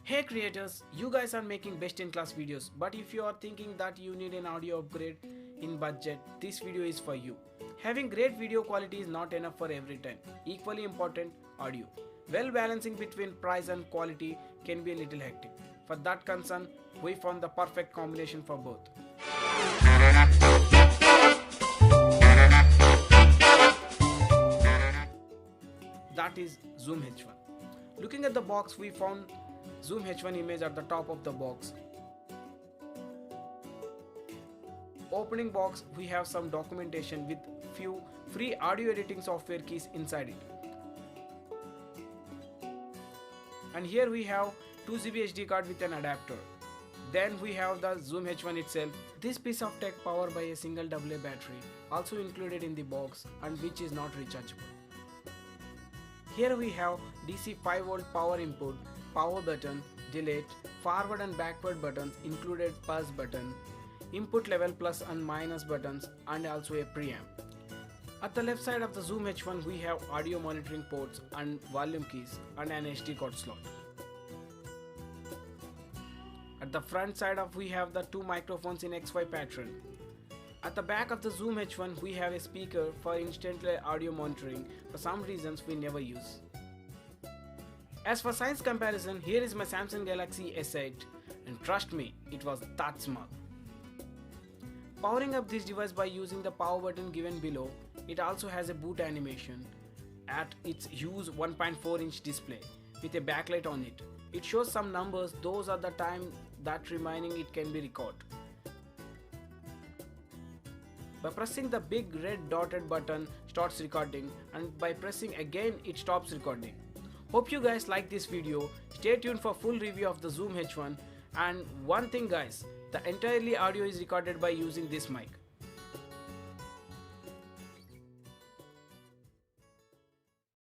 Hey creators, you guys are making best in class videos, but if you are thinking that you need an audio upgrade in budget, this video is for you. Having great video quality is not enough for every time. Equally important, audio. Well, balancing between price and quality can be a little hectic. For that concern, we found the perfect combination for both. That is Zoom H1. Looking at the box, we found Zoom H1 image at the top of the box. Opening box, we have some documentation with few free audio editing software keys inside it. And here we have 2GB SD card with an adapter. Then we have the Zoom H1 itself. This piece of tech powered by a single AA battery, also included in the box and which is not rechargeable. Here we have DC 5V power input, power button, delete, forward and backward buttons, included pulse button, input level plus and minus buttons, and also a preamp. At the left side of the Zoom H1 we have audio monitoring ports and volume keys and an SD card slot. At the front side we have the two microphones in XY pattern. At the back of the Zoom H1 we have a speaker for instant audio monitoring, for some reasons we never use. As for size comparison, here is my Samsung Galaxy S8 and trust me, it was that small. Powering up this device by using the power button given below, it also has a boot animation at its huge 1.4-inch display with a backlight on it. It shows some numbers, those are the time that remaining it can be recorded. By pressing the big red dotted button starts recording, and by pressing again it stops recording. Hope you guys like this video. Stay tuned for full review of the Zoom H1, and one thing guys, the entirely audio is recorded by using this mic.